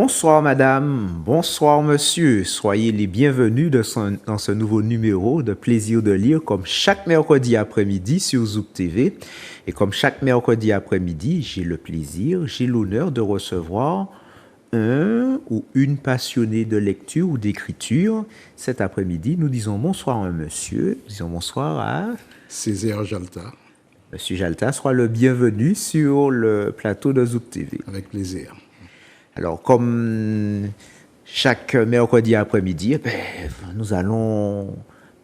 Bonsoir madame, bonsoir monsieur, soyez les bienvenus dans ce nouveau numéro de Plaisir de lire comme chaque mercredi après-midi sur Zouk TV. Et comme chaque mercredi après-midi, j'ai le plaisir, j'ai l'honneur de recevoir un ou une passionnée de lecture ou d'écriture. Cet après-midi, nous disons bonsoir à un monsieur, nous disons bonsoir à... Césaire Jalta. Monsieur Jalta sera le bienvenu sur le plateau de Zouk TV. Avec plaisir. Alors, comme chaque mercredi après-midi, nous allons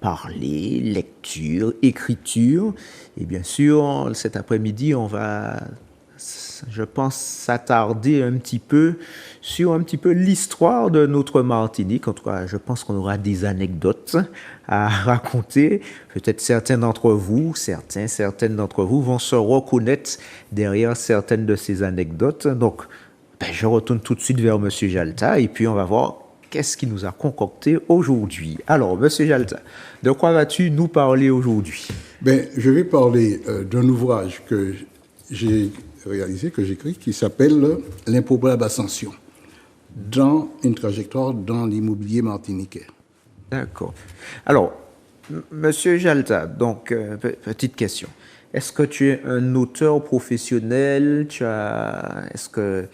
parler lecture, écriture. Et bien sûr, cet après-midi, on va, je pense, s'attarder un petit peu sur l'histoire de notre Martinique. En tout cas, je pense qu'on aura des anecdotes à raconter. Peut-être certaines d'entre vous vont se reconnaître derrière certaines de ces anecdotes. Donc, je retourne tout de suite vers M. Jalta et puis on va voir qu'est-ce qu'il nous a concocté aujourd'hui. Alors, M. Jalta, de quoi vas-tu nous parler aujourd'hui? Je vais parler d'un ouvrage que j'ai réalisé, que j'écris, qui s'appelle L'improbable ascension, dans une trajectoire dans l'immobilier martiniquais. D'accord. Alors, M. Jalta, donc, petite question. Est-ce que tu es un auteur professionnel? Est-ce que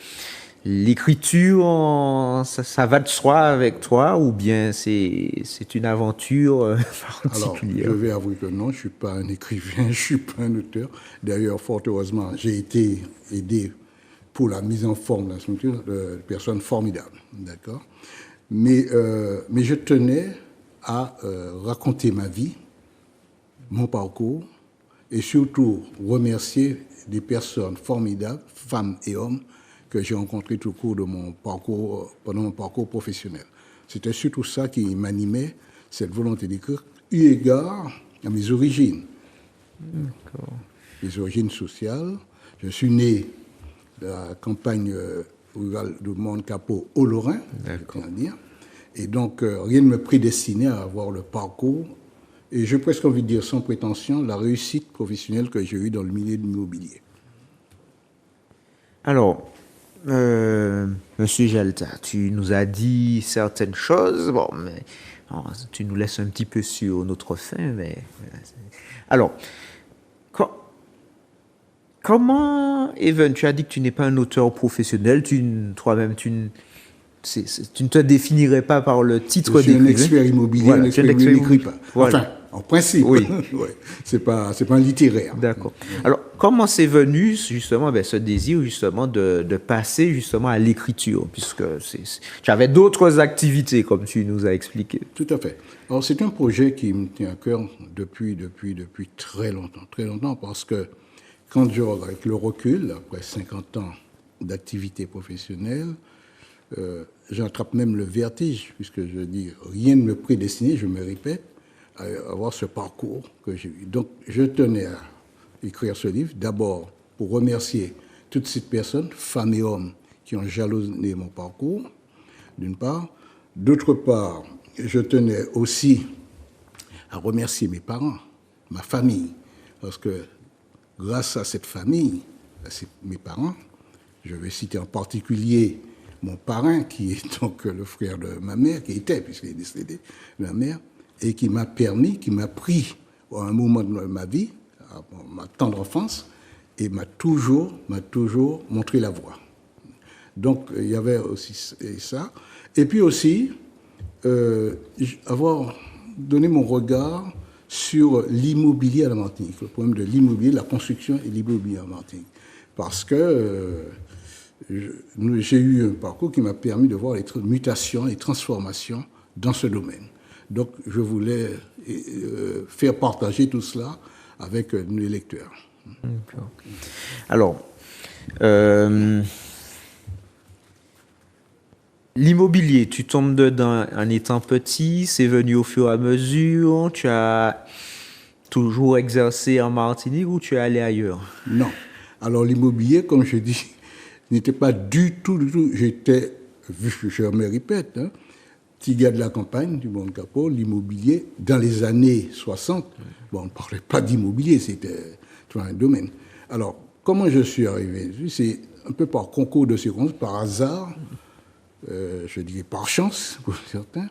l'écriture, ça va de soi avec toi ou bien c'est une aventure particulière? Alors, je vais avouer que non, je ne suis pas un écrivain, je ne suis pas un auteur. D'ailleurs, fort heureusement, j'ai été aidé pour la mise en forme de la structure de personnes formidables, d'accord? Mais je tenais à raconter ma vie, mon parcours, et surtout remercier des personnes formidables, femmes et hommes, que j'ai rencontrés tout au cours de mon parcours, pendant mon parcours professionnel. C'était surtout ça qui m'animait, cette volonté d'écrire, eu égard à mes origines. D'accord. Mes origines sociales. Je suis né de la campagne rurale de Mont-Capot au Lorrain, je tiens à dire. Et donc, rien ne me prédestinait à avoir le parcours, et j'ai presque envie de dire sans prétention, la réussite professionnelle que j'ai eue dans le milieu de l'immobilier. Alors, Monsieur Jalta, tu nous as dit certaines choses, bon, mais tu nous laisses un petit peu sur notre faim, mais... Alors, comment, Evan, tu as dit que tu n'es pas un auteur professionnel, toi-même, tu ne te définirais pas par le titre d'écrivain. Je suis un expert immobilier, voilà, un expert immobilier n'écrit pas. Voilà. Enfin, en principe, oui. Ouais, c'est pas un littéraire. D'accord. Alors, comment c'est venu justement ce désir justement de passer justement à l'écriture, puisque tu avais d'autres activités comme tu nous as expliqué. Tout à fait. Alors, c'est un projet qui me tient à cœur depuis très longtemps, parce que quand avec le recul, après 50 ans d'activité professionnelle, j'attrape même le vertige, puisque je dis rien ne me prédestinait, je me répète, à avoir ce parcours que j'ai eu. Donc, je tenais à écrire ce livre, d'abord pour remercier toutes ces personnes, femmes et hommes, qui ont jalonné mon parcours, d'une part. D'autre part, je tenais aussi à remercier mes parents, ma famille, parce que grâce à cette famille, mes parents, je vais citer en particulier mon parrain, qui est donc le frère de ma mère, qui était, puisqu'il est décédé, de ma mère, et qui m'a pris à un moment de ma vie, à ma tendre enfance, et m'a toujours montré la voie. Donc, il y avait aussi ça. Et puis aussi, avoir donné mon regard sur l'immobilier à la Martinique, le problème de l'immobilier, la construction et l'immobilier à la Martinique. Parce que j'ai eu un parcours qui m'a permis de voir les mutations et transformations dans ce domaine. Donc, je voulais faire partager tout cela avec nos lecteurs. D'accord. Alors, l'immobilier, tu tombes dedans en étant petit, c'est venu au fur et à mesure, tu as toujours exercé en Martinique ou tu es allé ailleurs? Non. Alors, l'immobilier, comme je dis, n'était pas du tout, j'étais, je me répète, petit gars de la campagne, du Mont-Capot, l'immobilier, dans les années 60, bon, on ne parlait pas d'immobilier, c'était un domaine. Alors, comment je suis arrivé? C'est un peu par concours de circonstances, par hasard. je dirais par chance pour certains,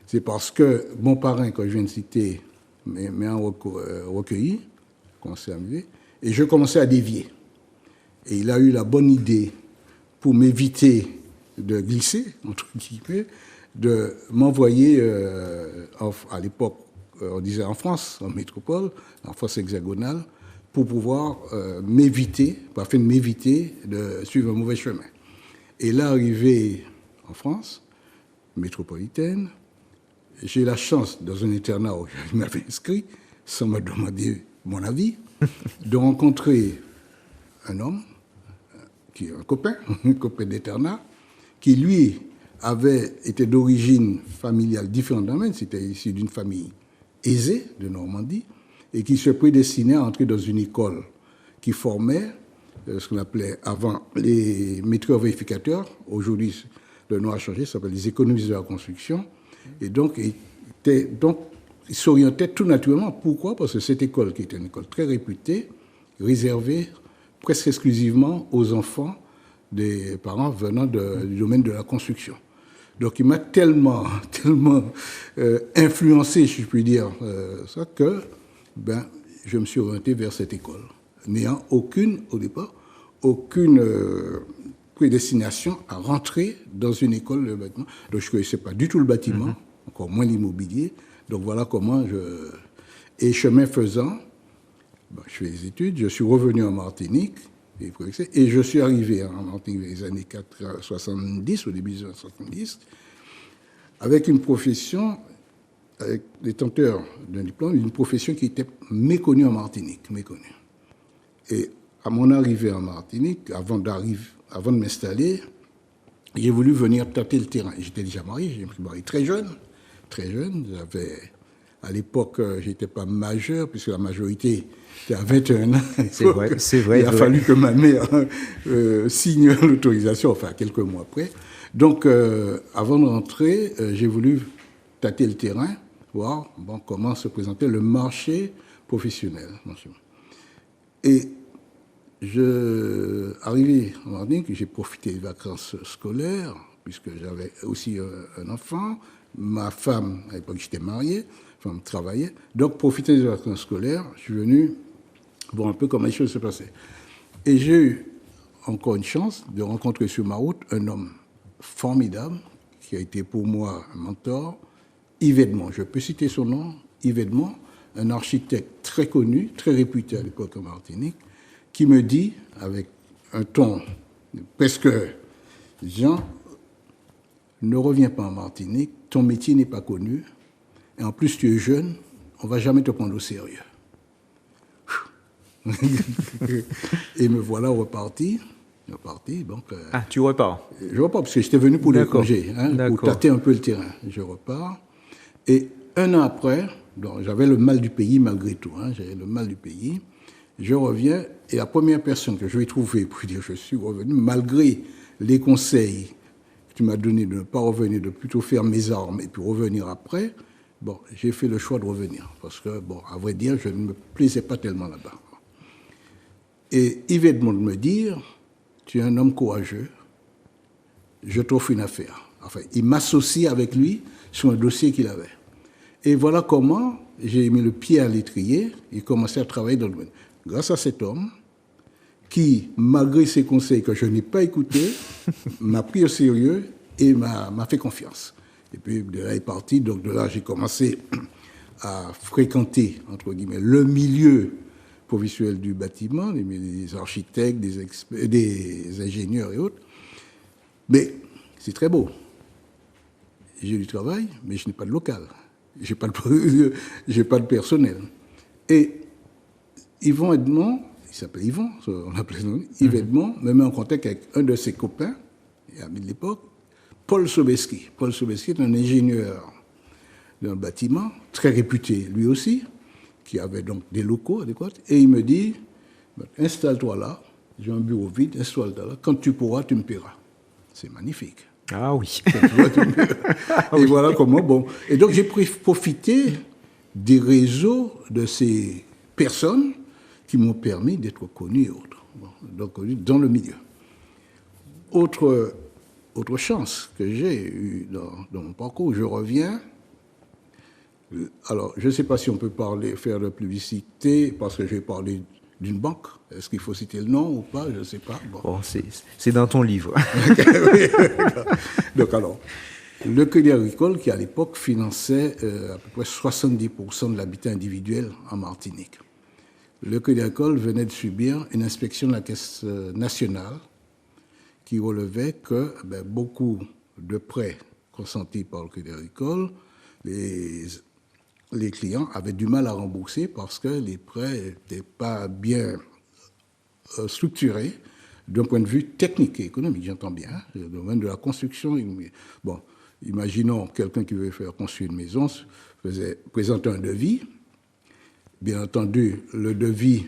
c'est parce que mon parrain, quand je viens de citer, m'a recueilli, commencé à m'aider, et je commençais à dévier. Et il a eu la bonne idée, pour m'éviter de glisser, entre guillemets, de m'envoyer, à l'époque, on disait en France, en métropole, en France hexagonale, pour pouvoir m'éviter de suivre un mauvais chemin. Et là, arrivé en France, métropolitaine, j'ai la chance, dans un internat où je m'avais inscrit, sans me demander mon avis, de rencontrer un homme, qui est un copain d'internat, qui lui avait été d'origine familiale différente de la mienne, c'était issu d'une famille aisée de Normandie, et qui se prédestinait à entrer dans une école qui formait ce qu'on appelait avant les maîtres vérificateurs. Aujourd'hui, le nom a changé, ça s'appelle les économistes de la construction. Et donc, il s'orientait tout naturellement. Pourquoi? Parce que cette école, qui était une école très réputée, réservée presque exclusivement aux enfants des parents venant du domaine de la construction. Donc il m'a tellement influencé, si je puis dire, ça, que je me suis orienté vers cette école, n'ayant au départ, aucune prédestination à rentrer dans une école de bâtiment. Donc je ne connaissais pas du tout le bâtiment, encore moins l'immobilier. Donc voilà comment Et chemin faisant, je fais des études, je suis revenu en Martinique, et je suis arrivé en Martinique dans les années 70, au début des années 70, avec une profession, avec détenteur d'un diplôme, une profession qui était méconnue en Martinique, méconnue. Et à mon arrivée en Martinique, avant de m'installer, j'ai voulu venir tâter le terrain. J'étais déjà marié, j'ai pris marié très jeune. À l'époque, je n'étais pas majeur, puisque la majorité était à 21 ans. C'est vrai. Il a fallu que ma mère signe l'autorisation, enfin, quelques mois après. Donc, avant de rentrer, j'ai voulu tâter le terrain, voir comment se présentait le marché professionnel. Et arrivé en Martinique, j'ai profité des vacances scolaires, puisque j'avais aussi un enfant. Ma femme, à l'époque, j'étais marié, femme travaillait. Donc, profiter des vacances scolaires, je suis venu voir un peu comment les choses se passaient. Et j'ai eu encore une chance de rencontrer sur ma route un homme formidable, qui a été pour moi un mentor, Yves Edmond. Je peux citer son nom, Yves Edmond, un architecte très connu, très réputé à l'époque en Martinique, qui me dit, avec un ton presque Jean, ne reviens pas en Martinique, ton métier n'est pas connu, et en plus tu es jeune, on ne va jamais te prendre au sérieux. Et me voilà reparti. Donc, tu repars? Je repars, parce que j'étais venu pour le congé, pour tâter un peu le terrain. Je repars. Et un an après, j'avais le mal du pays malgré tout, j'avais le mal du pays. Je reviens, et la première personne que je vais trouver pour dire je suis revenu, malgré les conseils que tu m'as donnés de ne pas revenir, de plutôt faire mes armes et puis revenir après, j'ai fait le choix de revenir. Parce que, à vrai dire, je ne me plaisais pas tellement là-bas. Et Yves Edmond me dit, tu es un homme courageux, je t'offre une affaire. Enfin, il m'associe avec lui sur un dossier qu'il avait. Et voilà comment j'ai mis le pied à l'étrier et commencé à travailler dans le domaine. Grâce à cet homme qui, malgré ses conseils que je n'ai pas écoutés, m'a pris au sérieux et m'a fait confiance. Et puis de là est parti, donc de là j'ai commencé à fréquenter, entre guillemets, le milieu professionnel du bâtiment, les architectes, des ingénieurs et autres. Mais c'est très beau. J'ai du travail, mais je n'ai pas de local. J'ai pas de personnel. Et Yvon Edmond, il s'appelle Yvon, on l'appelait Yves Edmond, me met en contact avec un de ses copains, et amis de l'époque, Paul Sobeski. Paul Sobeski est un ingénieur d'un bâtiment, très réputé lui aussi, qui avait donc des locaux adéquats, et il me dit, installe-toi là, j'ai un bureau vide, installe-toi là, quand tu pourras, tu me paieras. C'est magnifique. Ah oui. Et voilà comment, Et donc j'ai profité des réseaux de ces personnes qui m'ont permis d'être connu et autres. Donc dans le milieu. Autre autre chance que j'ai eue dans mon parcours. Je reviens. Alors, je ne sais pas si on peut faire de publicité, parce que je vais parler d'une banque. Est-ce qu'il faut citer le nom ou pas? Je ne sais pas. Bon, c'est dans ton livre. Donc, alors, le Crédit Agricole, qui à l'époque finançait à peu près 70% de l'habitat individuel en Martinique. Le Crédit Agricole venait de subir une inspection de la Caisse nationale qui relevait que beaucoup de prêts consentis par le Crédit Agricole, les clients avaient du mal à rembourser parce que les prêts n'étaient pas bien structurés d'un point de vue technique et économique, j'entends bien, le domaine de la construction. Bon, imaginons quelqu'un qui veut faire construire une maison, présente un devis. Bien entendu, le devis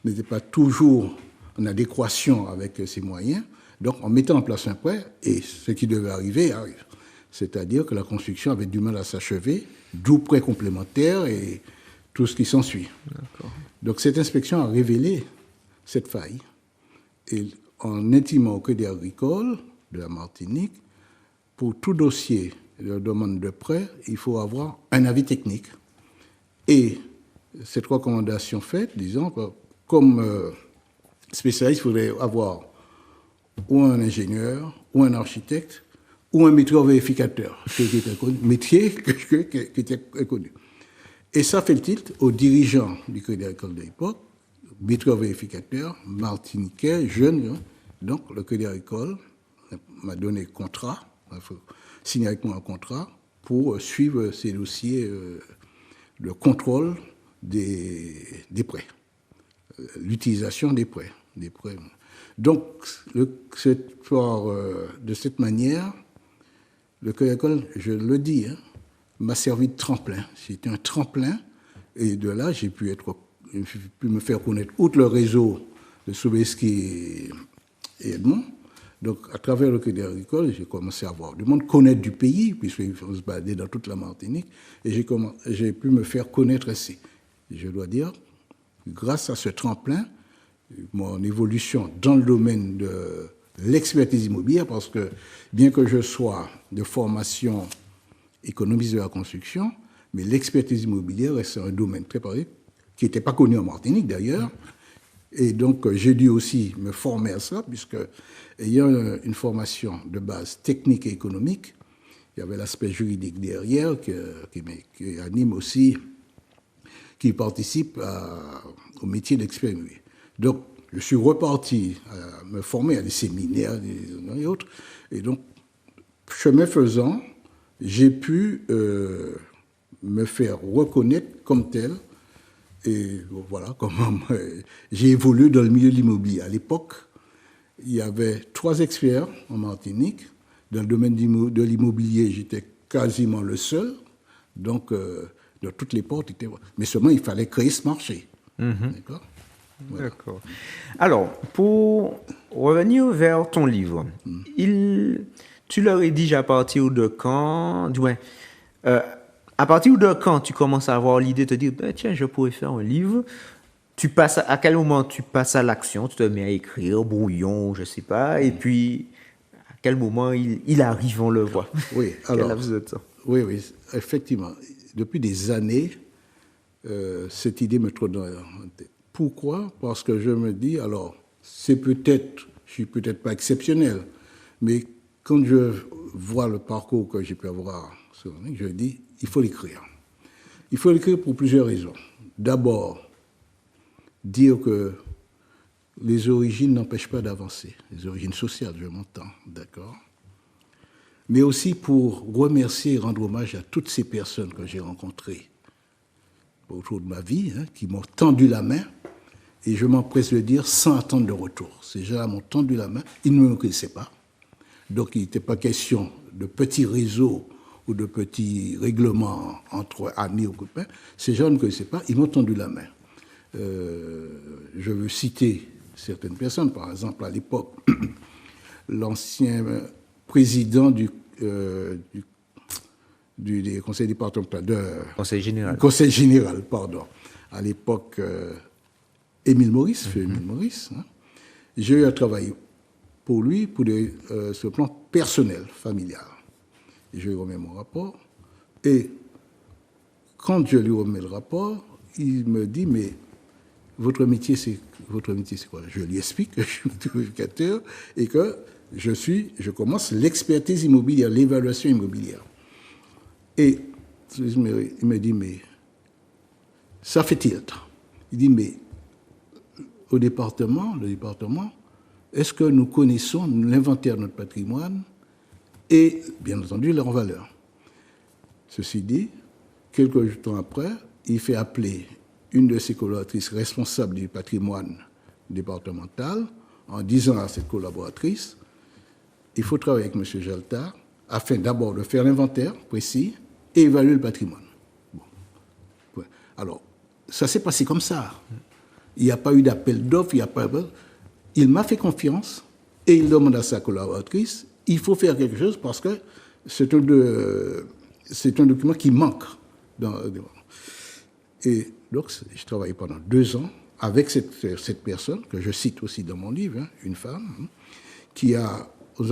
n'était pas toujours en adéquation avec ses moyens. Donc, en mettant en place un prêt, et ce qui devait arriver, arrive. C'est-à-dire que la construction avait du mal à s'achever, d'où prêt complémentaire et tout ce qui s'ensuit. Donc, cette inspection a révélé cette faille. Et en intimant au Crédit Agricole de la Martinique, pour tout dossier de demande de prêt, il faut avoir un avis technique. Et cette recommandation faite, disons, comme spécialiste, il faudrait avoir ou un ingénieur, ou un architecte, ou un météo-vérificateur, métier qui était connu. Et ça fait le titre aux dirigeants du Crédit Agricole de l'époque, météo-vérificateur, martiniquais, jeune. Donc, le Crédit Agricole m'a donné contrat, il faut signer avec moi un contrat pour suivre ces dossiers de contrôle des prêts, l'utilisation des prêts. Donc, de cette manière, le Crédit Agricole, je le dis, m'a servi de tremplin. C'était un tremplin, et de là, j'ai pu me faire connaître, outre le réseau de Sobeski et Edmond. Donc, à travers le Crédit Agricole, j'ai commencé à voir du monde, connaître du pays, puisqu'il faut se balader dans toute la Martinique, et j'ai pu me faire connaître ici. Je dois dire, grâce à ce tremplin, mon évolution dans le domaine de l'expertise immobilière, parce que bien que je sois de formation économiste de la construction, mais l'expertise immobilière reste un domaine très particulier, qui n'était pas connu en Martinique d'ailleurs. Et donc, j'ai dû aussi me former à ça, puisque, ayant une formation de base technique et économique, il y avait l'aspect juridique derrière qui anime aussi, qui participe au métier d'expert immobilier. Donc, je suis reparti à me former à des séminaires et autres. Et donc, chemin faisant, j'ai pu me faire reconnaître comme tel. Et voilà comment j'ai évolué dans le milieu de l'immobilier. À l'époque, il y avait 3 experts en Martinique. Dans le domaine de l'immobilier, j'étais quasiment le seul. Donc, dans toutes les portes, mais seulement il fallait créer ce marché. D'accord ? Voilà. D'accord. Alors, pour revenir vers ton livre, tu le rédiges à partir de quand, à partir de quand tu commences à avoir l'idée de te dire, tiens, je pourrais faire un livre. À quel moment tu passes à l'action, tu te mets à écrire, brouillon, je ne sais pas, et puis à quel moment il arrive, on le voit. Oui, alors, quel laps de temps? Oui, effectivement. Depuis des années, cette idée me trotte dans la tête. Pourquoi? Parce que je me dis, alors, je suis peut-être pas exceptionnel, mais quand je vois le parcours que j'ai pu avoir, je dis, il faut l'écrire. Il faut l'écrire pour plusieurs raisons. D'abord, dire que les origines n'empêchent pas d'avancer. Les origines sociales, je m'entends, d'accord? Mais aussi pour remercier et rendre hommage à toutes ces personnes que j'ai rencontrées autour de ma vie, qui m'ont tendu la main, et je m'empresse de le dire sans attendre de retour. Ces gens-là m'ont tendu la main, ils ne me connaissaient pas. Donc il n'était pas question de petits réseaux ou de petits règlements entre amis ou copains. Ces gens ne me connaissaient pas, ils m'ont tendu la main. Je veux citer certaines personnes, par exemple à l'époque, l'ancien président du conseil départemental, Conseil général. Conseil général, pardon. À l'époque, Émile Maurice, Émile Maurice. J'ai eu à travailler pour lui sur le plan personnel, familial. Et je lui remets mon rapport. Et quand je lui remets le rapport, il me dit, mais votre métier, c'est quoi? Je lui explique que je suis vérificateur et que je commence l'expertise immobilière, l'évaluation immobilière. Et il me dit, mais ça fait tilt. Il dit, mais le département, est-ce que nous connaissons l'inventaire de notre patrimoine et, bien entendu, leur valeur? Ceci dit, quelques temps après, il fait appeler une de ses collaboratrices responsables du patrimoine départemental en disant à cette collaboratrice, il faut travailler avec M. Jalta afin d'abord de faire l'inventaire précis et évaluer le patrimoine. Bon. Alors, ça s'est passé comme ça. Il n'y a pas eu d'appel d'offres, il m'a fait confiance et il demande à sa collaboratrice, il faut faire quelque chose parce que c'est un document qui manque. Et donc, je travaillé pendant 2 ans avec cette personne, que je cite aussi dans mon livre, hein, une femme, hein, qui a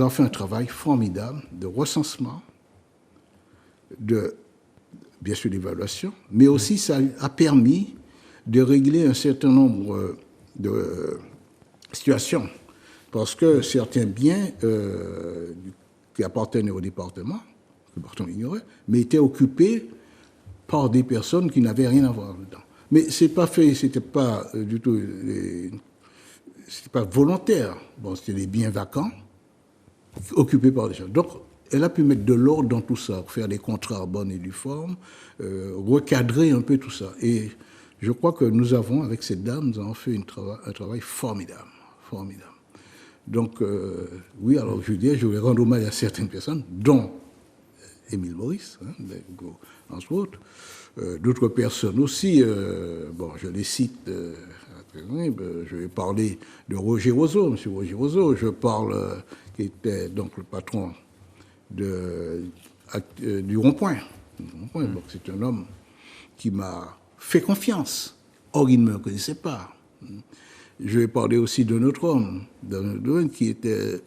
fait un travail formidable de recensement, bien sûr d'évaluation, mais aussi ça a permis de régler un certain nombre de situations. Parce que certains biens qui appartenaient au département ignorait, mais étaient occupés par des personnes qui n'avaient rien à voir dedans. Mais c'était pas du tout, c'était pas volontaire. Bon, c'était des biens vacants occupés par des gens. Donc, elle a pu mettre de l'ordre dans tout ça, faire des contrats en bonne et due forme, recadrer un peu tout ça. Et je crois que nous avons, avec cette dame, nous avons fait un travail formidable. Donc, oui, alors je voulais rendre hommage à certaines personnes, dont Émile Maurice, hein, entre autres, d'autres personnes aussi, je les cite, je vais parler de Roger Roseau, M. Roger Roseau, je parle, qui était donc le patron du Rond-Point. Donc c'est un homme qui m'a fait confiance, or il ne me connaissait pas. Je vais parler aussi d'un autre homme, qui était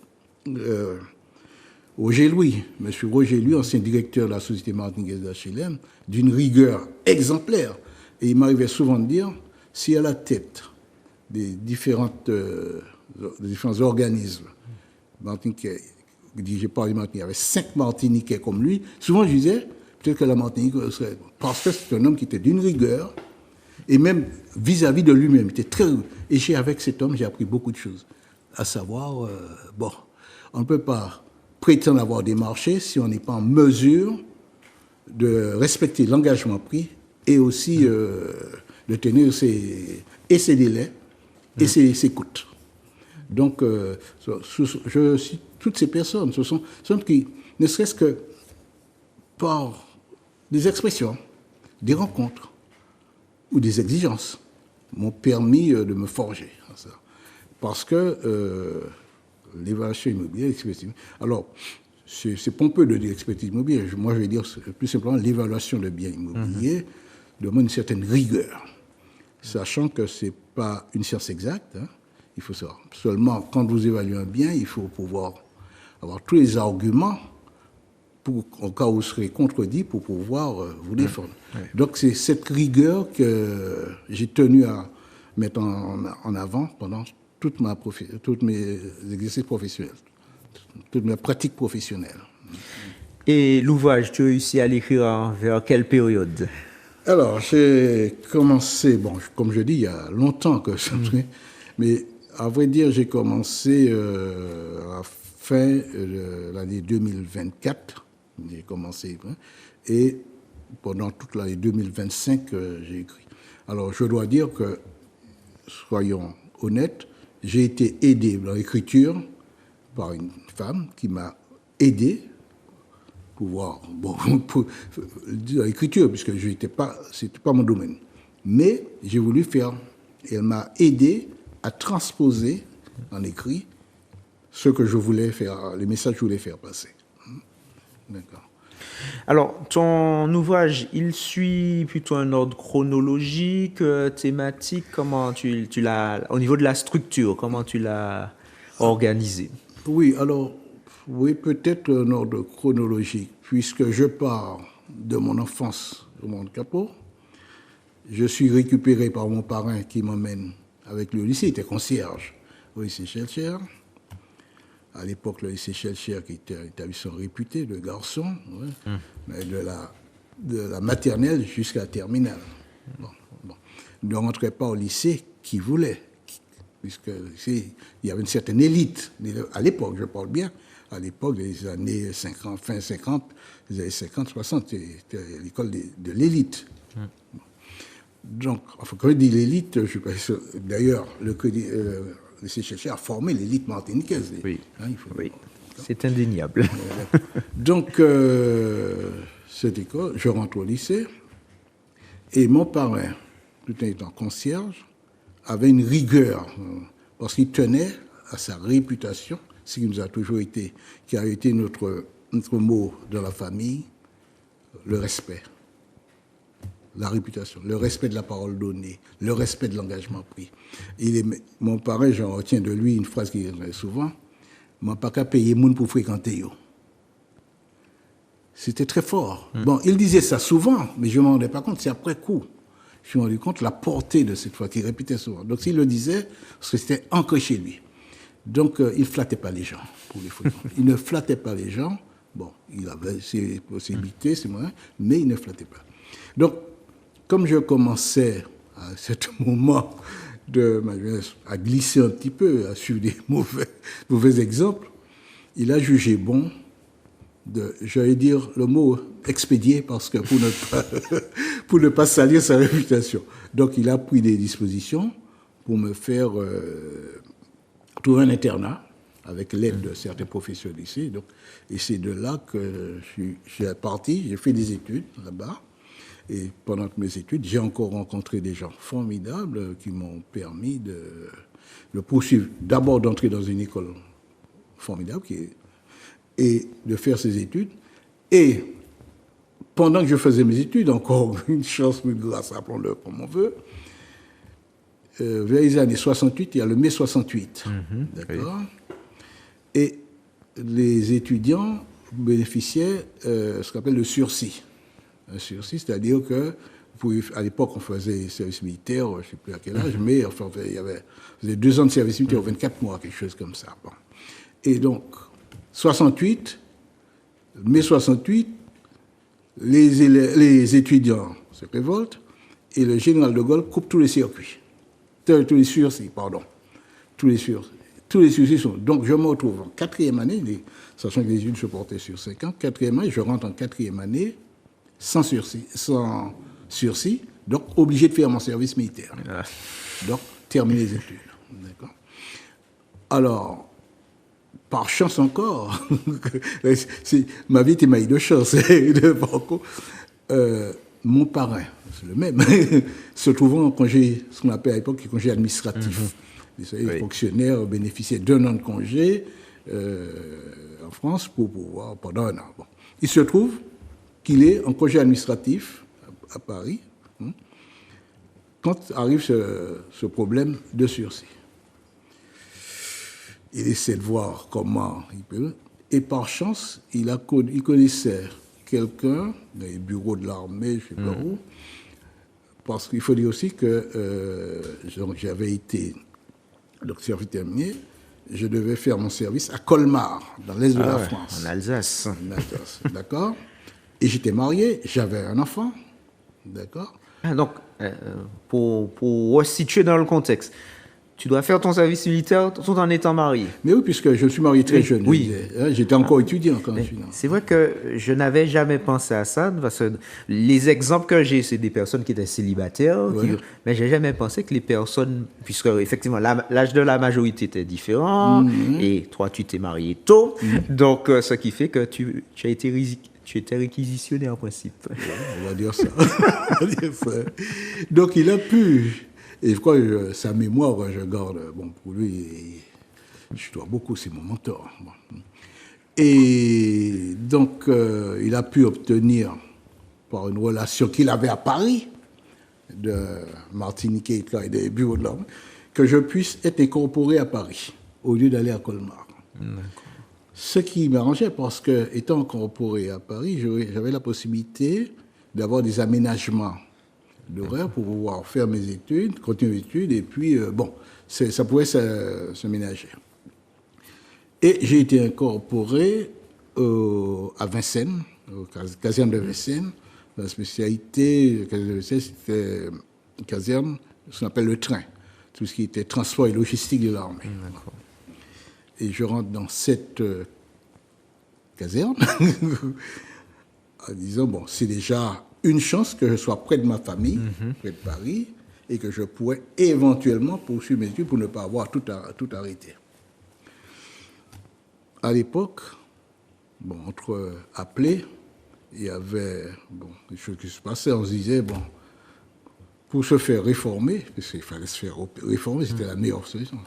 Roger Louis, M. Roger Louis, ancien directeur de la Société martiniquaise d'HLM, d'une rigueur exemplaire. Et il m'arrivait souvent de dire, si à la tête des différents organismes martiniquais, dirigés par les Martiniquais, il y avait 5 Martiniquais comme lui, souvent je disais, peut-être que la Martinique serait... Parce que c'est un homme qui était d'une rigueur, et même vis-à-vis de lui-même, il était très rigoureux. Et avec cet homme, j'ai appris beaucoup de choses. À savoir, on ne peut pas prétendre avoir des marchés si on n'est pas en mesure de respecter l'engagement pris et aussi de tenir ses délais et ses coûts. Donc, je cite toutes ces personnes. Ce sont qui, ne serait-ce que par des expressions, des rencontres ou des exigences, m'ont permis de me forger. Parce que l'évaluation immobilière, l'expertise. Alors, c'est pompeux de dire expertise immobilière. Moi, je vais dire plus simplement l'évaluation de biens immobiliers demande une certaine rigueur, sachant que ce n'est pas une science exacte. Hein, il faut savoir. Seulement, quand vous évaluez un bien, il faut pouvoir avoir tous les arguments au cas où vous serez contredit pour pouvoir vous défendre. Donc, c'est cette rigueur que j'ai tenu à mettre en avant pendant tous mes exercices professionnels, toute ma pratique professionnelle. Et l'ouvrage, tu as réussi à l'écrire vers quelle période? Alors, j'ai commencé, comme je dis, il y a longtemps que ça mais à vrai dire, j'ai commencé à la fin de l'année 2024. J'ai commencé, et pendant toute l'année 2025, j'ai écrit. Alors, je dois dire que, soyons honnêtes, j'ai été aidé dans l'écriture par une femme qui m'a aidé pour dans l'écriture, puisque c'était pas mon domaine. Mais j'ai voulu faire, et elle m'a aidé à transposer en écrit ce que je voulais faire, les messages que je voulais faire passer. D'accord. Alors, ton ouvrage, il suit plutôt un ordre chronologique, thématique. Comment tu l'as, au niveau de la structure, comment tu l'as organisé? Oui, alors, Oui, peut-être un ordre chronologique, puisque je pars de mon enfance au Monde Capot. Je suis récupéré par mon parrain qui m'emmène avec lui au lycée. Il était concierge au lycée Schellcher. À l'époque, le lycée Schellcher, qui était un établissement réputé de garçons, ouais, mais de la maternelle jusqu'à la terminale. Bon. Ne rentrait pas au lycée qui voulait, puisque il y avait une certaine élite. À l'époque, je parle bien, à l'époque des années 50, fin 50, les années 50, 60, c'était l'école de l'élite. Donc, enfin, quand je dis l'élite, d'ailleurs, le lycée Schellcher a formé l'élite martiniquaise. Oui, oui. C'est indéniable. Donc, cette école, je rentre au lycée, et mon parrain, tout en étant concierge, avait une rigueur, parce qu'il tenait à sa réputation, ce qui nous a toujours été, qui a été notre mot dans la famille, le respect. La réputation, le respect de la parole donnée, le respect de l'engagement pris. Mon parrain, j'en retiens de lui une phrase qu'il dit souvent, « Je n'ai pas qu'à payer moun pour fréquenter yo ». C'était très fort. Bon, il disait ça souvent, mais je ne m'en rendais pas compte, c'est après coup. Je me suis rendu compte de la portée de cette phrase qu'il répétait souvent. Donc s'il le disait, parce que c'était ancré chez lui. Donc il ne flattait pas les gens pour les fréquenter. Il ne flattait pas les gens. Bon, il avait ses possibilités, ses moyens, mais il ne flattait pas. Donc, comme je commençais à ce moment de ma jeunesse à glisser un petit peu, à suivre des mauvais exemples, il a jugé bon j'allais dire le mot expédier, parce que pour ne pas salir sa réputation. Donc il a pris des dispositions pour me faire trouver un internat avec l'aide de certains professeurs ici. Donc, et c'est de là que je suis parti, j'ai fait des études là-bas. Et pendant mes études, j'ai encore rencontré des gens formidables qui m'ont permis de poursuivre, d'abord d'entrer dans une école formidable et de faire ces études. Et pendant que je faisais mes études, encore une chance, une grâce, appelons-le comme on veut, vers les années 68, il y a le mai 68. D'accord. Oui. Et les étudiants bénéficiaient de ce qu'on appelle le sursis. Un sursis, c'est-à-dire que, à l'époque, on faisait service militaire, je ne sais plus à quel âge, mais enfin, il y avait 2 ans de service militaire, 24 mois, quelque chose comme ça. Bon. Et donc, 68, mai 68, les étudiants se révoltent et le général de Gaulle coupe tous les circuits. Tous les sursis, pardon. Tous les sursis sont... Donc, je me retrouve en 4e année, sachant que les études se portaient sur 5 ans, 4e année, je rentre en 4e année, sans sursis, donc obligé de faire mon service militaire. Donc, terminer les études. D'accord. Alors, par chance encore, ma vie était maille de chance, mon parrain, c'est le même, se trouvant en congé, ce qu'on appelle à l'époque le congé administratif. Les fonctionnaires bénéficiaient d'1 an de congé en France pour pouvoir, pendant 1 an. Bon. Il se trouve qu'il est en congé administratif à Paris, quand arrive ce problème de sursis. Il essaie de voir comment il peut. Et par chance, il connaissait quelqu'un dans les bureaux de l'armée, je ne sais pas où, parce qu'il faut dire aussi que j'avais été, donc service terminé, je devais faire mon service à Colmar, dans l'est de la France. En Alsace. D'accord. Et j'étais marié, j'avais un enfant, d'accord. Donc, pour resituer dans le contexte, tu dois faire ton service militaire tout en étant marié. Mais oui, puisque je suis marié très jeune. Oui. J'étais encore étudiant quand je suis là. C'est vrai que je n'avais jamais pensé à ça, parce que les exemples que j'ai, c'est des personnes qui étaient célibataires, mais je n'ai jamais pensé que les personnes, puisque effectivement l'âge de la majorité était différent, et toi tu t'es marié tôt, donc ce qui fait que tu étais réquisitionné en principe. Ouais, on va dire ça. Donc il a pu... Et je crois que sa mémoire, je garde, bon, pour lui, je dois beaucoup, c'est mon mentor. Bon. Et donc, il a pu obtenir, par une relation qu'il avait à Paris, de Martinique et des bureaux de l'armée, que je puisse être incorporé à Paris, au lieu d'aller à Colmar. Ce qui m'arrangeait parce que, étant incorporé à Paris, j'avais la possibilité d'avoir des aménagements d'horaire pour pouvoir faire mes études, continuer mes études, et puis, ça pouvait se ménager. Et j'ai été incorporé à Vincennes, au caserne de Vincennes. La spécialité caserne de Vincennes, c'était une caserne, ce qu'on appelle le train, tout ce qui était transport et logistique de l'armée. Et je rentre dans cette caserne en disant, bon, c'est déjà une chance que je sois près de ma famille, près de Paris, et que je pourrais éventuellement poursuivre mes études pour ne pas avoir tout arrêté. À l'époque, bon, entre appelés, il y avait des choses qui se passaient. On se disait, bon, pour se faire réformer, parce qu'il fallait se faire réformer, c'était la meilleure solution,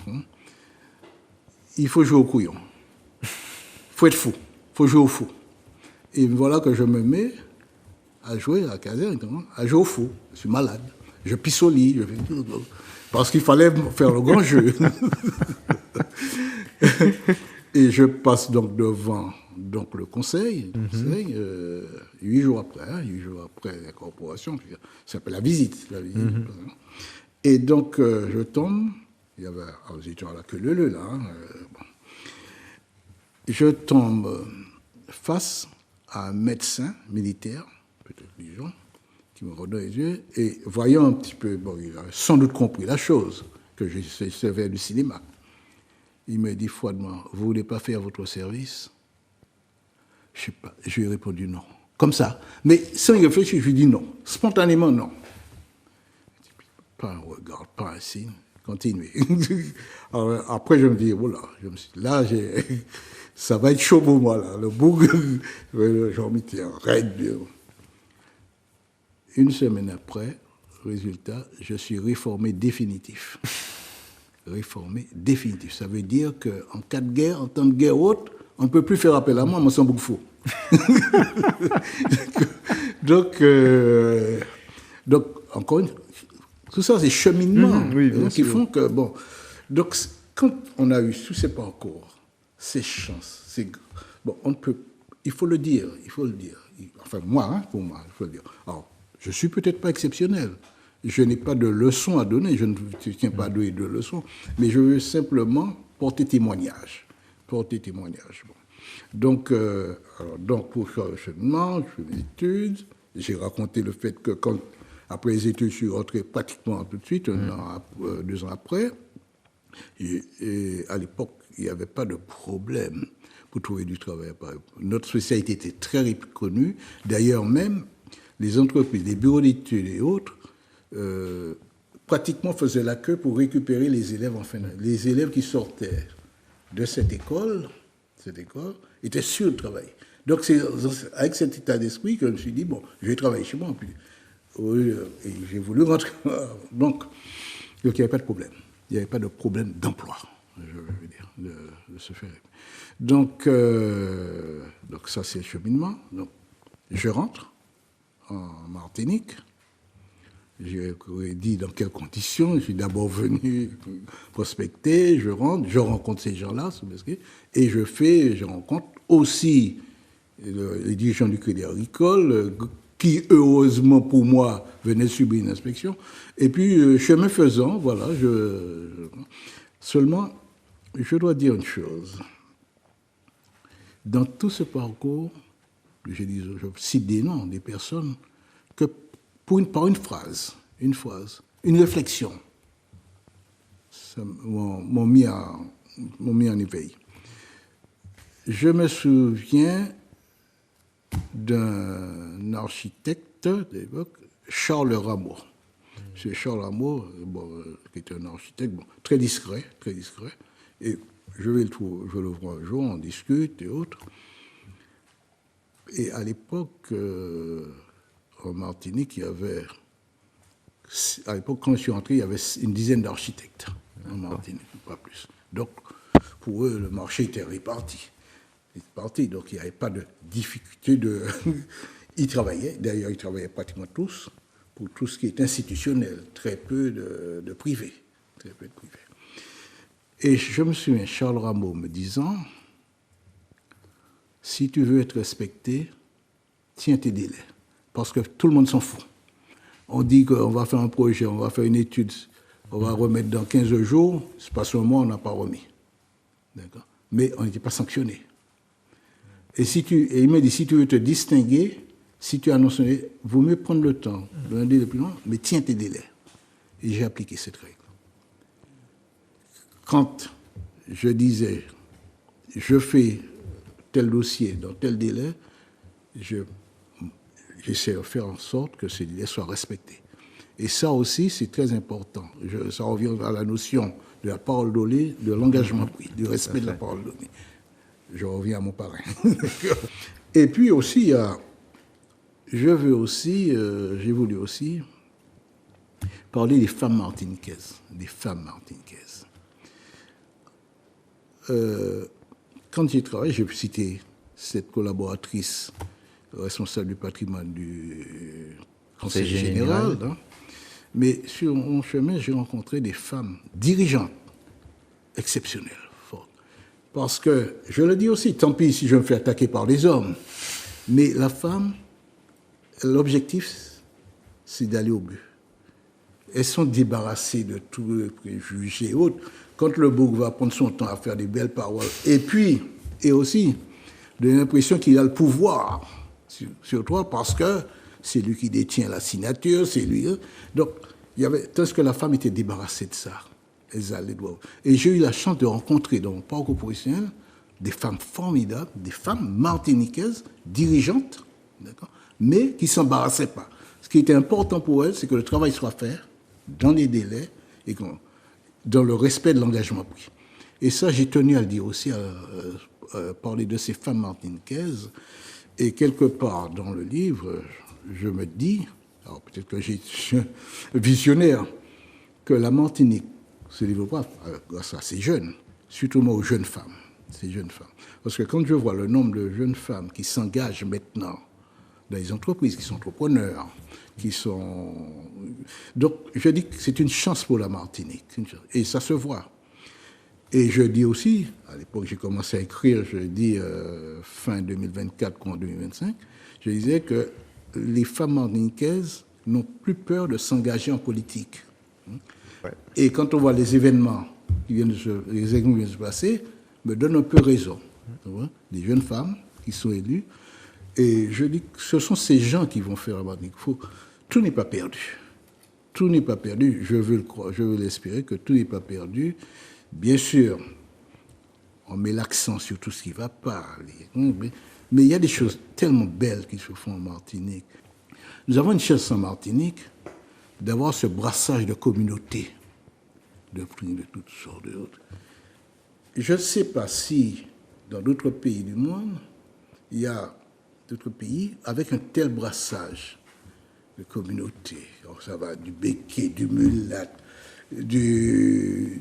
il faut jouer au couillon. Il faut être fou. Il faut jouer au fou. Et voilà que je me mets à jouer à la caserne, à jouer au fou. Je suis malade. Je pisse au lit. Parce qu'il fallait faire le grand jeu. Et je passe donc devant le conseil, 8 jours après la corporation, ça s'appelle la visite. Et donc, je tombe, il y avait un étudiant à la queue leu là, je tombe face à un médecin militaire, peut-être Dijon, qui me redonne les yeux, et voyant un petit peu, bon, il a sans doute compris la chose, que je servais du cinéma. Il me dit froidement, vous ne voulez pas faire votre service? Je ne sais pas. Je lui ai répondu non. Comme ça. Mais sans y réfléchir, je lui ai dit non. Spontanément, non. Pas un regard, pas un signe. Continuez. Alors, après, je me dis, voilà, là, ça va être chaud pour moi, là. Le boug, j'en mettais un raide. Une semaine après, résultat, je suis réformé définitif. Réformé définitif. Ça veut dire qu'en cas de guerre, en temps de guerre haute, on ne peut plus faire appel à moi, me semble beaucoup faux. donc, encore une fois, tout ça, c'est cheminement qui font que, bon. Donc, quand on a eu tous ces parcours, ces chances, bon, on peut, il faut le dire. Enfin, moi, pour moi, il faut le dire. Alors, je ne suis peut-être pas exceptionnel. Je n'ai pas de leçons à donner, je ne tiens pas à donner de leçons, mais je veux simplement porter témoignage. Bon. Donc, pour faire le cheminement, je fais mes études. J'ai raconté le fait que après les études, je suis rentré pratiquement tout de suite, 2 ans après. Et à l'époque, il n'y avait pas de problème pour trouver du travail. Notre spécialité était très reconnue. D'ailleurs, même les entreprises, les bureaux d'études et autres, pratiquement faisaient la queue pour récupérer les élèves en fin d'année. Les élèves qui sortaient de cette école étaient sûrs de travailler. Donc c'est avec cet état d'esprit que je me suis dit, bon, je vais travailler chez moi. Et j'ai voulu rentrer. Donc il n'y avait pas de problème. Il n'y avait pas de problème d'emploi, je veux dire, de ce fait. Donc ça c'est le cheminement. Donc, je rentre en Martinique. J'ai dit dans quelles conditions. Je suis d'abord venu prospecter, je rentre, je rencontre ces gens-là, et je rencontre aussi les dirigeants du Crédit Agricole, qui, heureusement pour moi, venaient subir une inspection. Et puis, chemin faisant, voilà, seulement, je dois dire une chose. Dans tout ce parcours, je cite des noms, des personnes que par une phrase, une réflexion, ça m'ont mis en éveil. Je me souviens d'un architecte de l'époque, Charles Rameau. C'est Charles Rameau, qui était un architecte très discret, et je le vois un jour, on discute et autres. Et à l'époque, en Martinique, quand je suis entré, il y avait une dizaine d'architectes en Martinique, pas plus. Donc, pour eux, le marché était réparti. Donc, il n'y avait pas de difficulté de... Ils travaillaient, d'ailleurs, ils travaillaient pratiquement tous, pour tout ce qui est institutionnel, très peu de privé. Et je me souviens, Charles Rameau me disant, si tu veux être respecté, tiens tes délais. Parce que tout le monde s'en fout. On dit qu'on va faire un projet, on va faire une étude, on va remettre dans 15 jours, c'est pas seulement on n'a pas remis. D'accord? Mais on n'était pas sanctionné. Et il me dit, si tu veux te distinguer, si tu annonces, vaut mieux prendre le temps, un délai plus long, mais tiens tes délais. Et j'ai appliqué cette règle. Quand je disais, je fais tel dossier dans tel délai, j'essaie de faire en sorte que ces délais soient respectés. Et ça aussi, c'est très important. Ça revient à la notion de la parole donnée, de l'engagement pris, du respect de la parole donnée. Je reviens à mon parrain. Et puis aussi, j'ai voulu aussi parler des femmes martiniquaises. Quand j'ai travaillé, j'ai cité cette collaboratrice responsable du patrimoine du Conseil général. Hein. Mais sur mon chemin, j'ai rencontré des femmes dirigeantes exceptionnelles, fortes. Parce que, je le dis aussi, tant pis si je me fais attaquer par des hommes, mais la femme, l'objectif, c'est d'aller au but. Elles sont débarrassées de tous les préjugés et autres. Quand le bouc va prendre son temps à faire des belles paroles, et aussi, de l'impression qu'il a le pouvoir sur toi parce que c'est lui qui détient la signature, c'est lui. Donc, tandis que la femme était débarrassée de ça. Elles allaient droit. Et j'ai eu la chance de rencontrer dans mon parcours professionnel des femmes formidables, des femmes martiniquaises, dirigeantes, d'accord, mais qui ne s'embarrassaient pas. Ce qui était important pour elles, c'est que le travail soit fait dans les délais et dans le respect de l'engagement pris. Et ça, j'ai tenu à le dire aussi, à parler de ces femmes martiniquaises. Et quelque part dans le livre, je me dis, alors peut-être que j'ai un visionnaire, que la Martinique se développera grâce à ces jeunes, surtout moi aux jeunes femmes, ces jeunes femmes. Parce que quand je vois le nombre de jeunes femmes qui s'engagent maintenant dans les entreprises, qui sont entrepreneurs, qui sont... Donc, je dis que c'est une chance pour la Martinique. Et ça se voit. Et je dis aussi, à l'époque j'ai commencé à écrire, je dis fin 2024, courant 2025, je disais que les femmes martiniquaises n'ont plus peur de s'engager en politique. Ouais. Et quand on voit les événements qui viennent de se passer, me donne un peu raison. Des jeunes femmes qui sont élues. Et je dis que ce sont ces gens qui vont faire la Martinique. Tout n'est pas perdu. Tout n'est pas perdu. Je veux le croire, je veux l'espérer que tout n'est pas perdu. Bien sûr, on met l'accent sur tout ce qui ne va pas. Mais il y a des choses tellement belles qui se font en Martinique. Nous avons une chance en Martinique d'avoir ce brassage de communautés, de toutes sortes d'autres. Je ne sais pas si dans d'autres pays du monde, il y a d'autres pays avec un tel brassage de communautés. Alors, ça va du Béké, du Mulat, de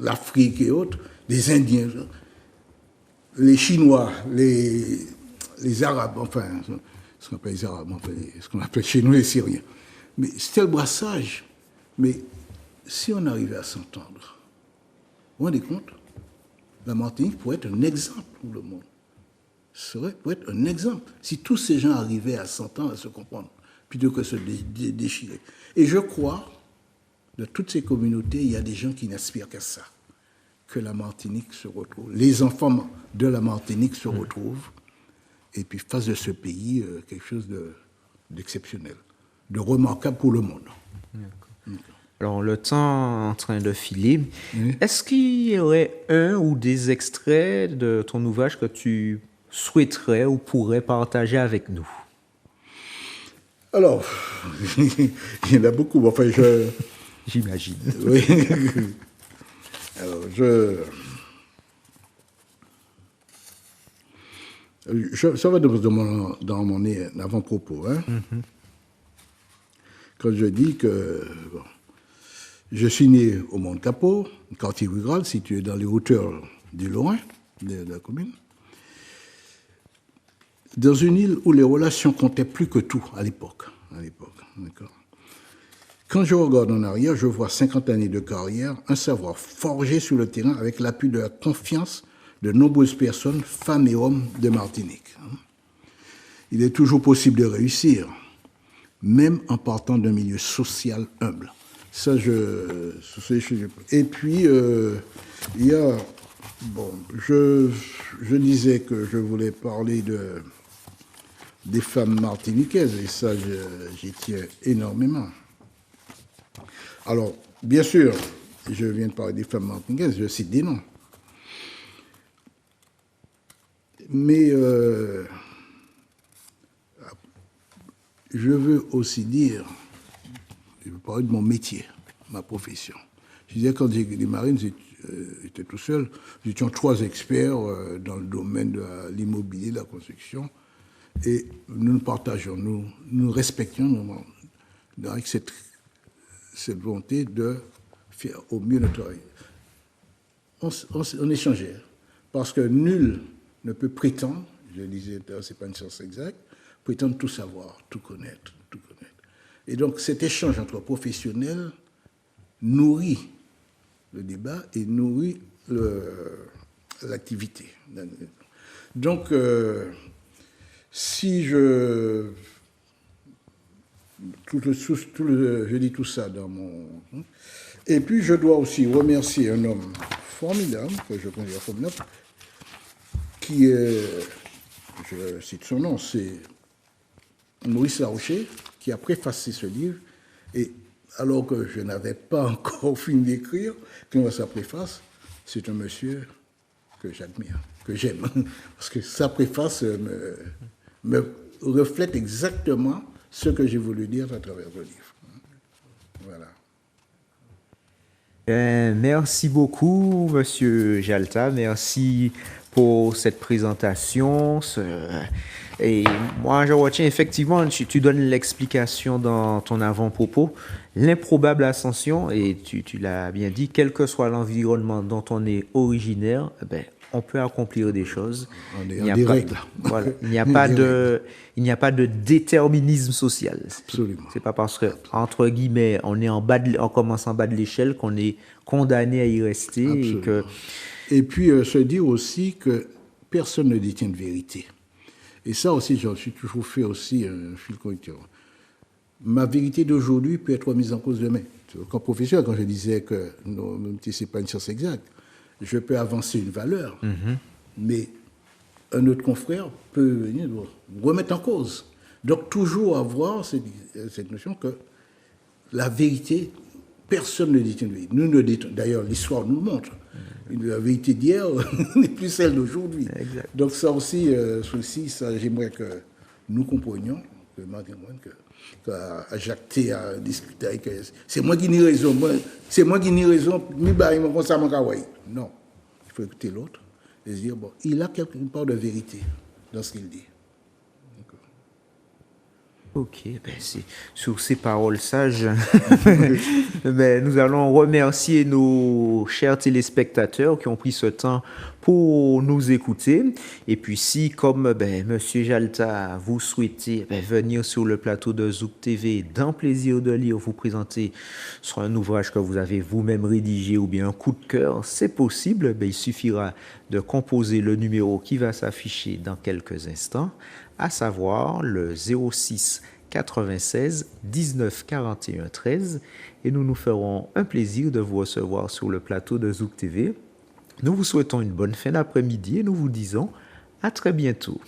l'Afrique et autres, des Indiens, les Chinois, les Arabes, enfin, ce qu'on appelle les Arabes, enfin, ce qu'on appelle chez nous les Syriens. Mais c'était le brassage. Mais si on arrivait à s'entendre, vous vous rendez compte, la Martinique pourrait être un exemple pour le monde. Pourrait être un exemple. Si tous ces gens arrivaient à s'entendre, à se comprendre, plutôt que se déchirer. Et je crois, de toutes ces communautés, il y a des gens qui n'aspirent qu'à ça, que la Martinique se retrouve, les enfants de la Martinique se retrouvent, et puis fassent de ce pays quelque chose d'exceptionnel, de remarquable pour le monde. D'accord. Alors, le temps en train de filer, est-ce qu'il y aurait un ou des extraits de ton ouvrage que tu souhaiterais ou pourrais partager avec nous? Alors, il y en a beaucoup. Enfin, j'imagine. Oui. Alors, ça va dans mon avant-propos. Hein? Mm-hmm. Quand je dis que je suis né au Mont Capot, quartier rural situé dans les hauteurs du Lorrain, de la commune, dans une île où les relations comptaient plus que tout à l'époque. D'accord. Quand je regarde en arrière, je vois 50 années de carrière, un savoir forgé sur le terrain avec l'appui de la confiance de nombreuses personnes, femmes et hommes de Martinique. Il est toujours possible de réussir, même en partant d'un milieu social humble. Ça, et puis, il y a... Bon, je disais que je voulais parler des femmes martiniquaises, et ça, j'y tiens énormément. Alors, bien sûr, je viens de parler des femmes martiniquaises, je cite des noms. Mais je veux aussi dire, je veux parler de mon métier, ma profession. Je disais, quand j'ai démarré, j'étais tout seul. Nous étions 3 experts dans le domaine de l'immobilier, de la construction. Et nous nous partageons, nous respections avec cette volonté de faire au mieux notre travail. On échangeait. Parce que nul ne peut prétendre, je disais, ce n'est pas une science exacte, prétendre tout savoir, tout connaître. Et donc cet échange entre professionnels nourrit le débat et nourrit l'activité. Donc, si je dis tout ça dans mon... Et puis, je dois aussi remercier un homme formidable, que je considère formidable, qui est, je cite son nom, c'est Maurice Larocher, qui a préfacé ce livre, et alors que je n'avais pas encore fini d'écrire, quand on voit sa préface, c'est un monsieur que j'admire, que j'aime, parce que sa préface me reflète exactement ce que j'ai voulu dire à travers le livre. Voilà. Merci beaucoup, Monsieur Jalta. Merci pour cette présentation. Et moi, je retiens effectivement, tu donnes l'explication dans ton avant-propos, l'improbable ascension, et tu l'as bien dit, quel que soit l'environnement dont on est originaire, on peut accomplir des choses. Il y a des règles. Voilà, il n'y a pas de déterminisme social. Absolument. C'est pas parce que, entre guillemets, on commence en bas de l'échelle qu'on est condamné à y rester. Et puis, se dire aussi que personne ne détient de vérité. Et ça aussi, j'en suis toujours fait aussi un fil conducteur. Ma vérité d'aujourd'hui peut être remise en cause demain. Comme professeur, quand je disais que ce n'est pas une science exacte, je peux avancer une valeur, mais un autre confrère peut venir remettre en cause. Donc, toujours avoir cette notion que la vérité, personne ne détient de vérité. Nous ne détenons, d'ailleurs, l'histoire nous le montre. La vérité d'hier n'est plus celle d'aujourd'hui. Donc, ça aussi, j'aimerais que nous comprenions, que Jacques T a discuté avec. C'est moi qui n'ai raison. C'est moi qui n'ai raison. Non. Il faut écouter l'autre et se dire, bon, il a quelque part de vérité dans ce qu'il dit. Ok, c'est sur ces paroles sages, nous allons remercier nos chers téléspectateurs qui ont pris ce temps pour nous écouter. Et puis si, comme Monsieur Jalta, vous souhaitez venir sur le plateau de Zouk TV, d'un plaisir de lire, vous présenter sur un ouvrage que vous avez vous-même rédigé ou bien un coup de cœur, c'est possible. Il suffira de composer le numéro qui va s'afficher dans quelques instants, à savoir le 06 96 19 41 13, et nous nous ferons un plaisir de vous recevoir sur le plateau de Zouk TV. Nous vous souhaitons une bonne fin d'après-midi et nous vous disons à très bientôt.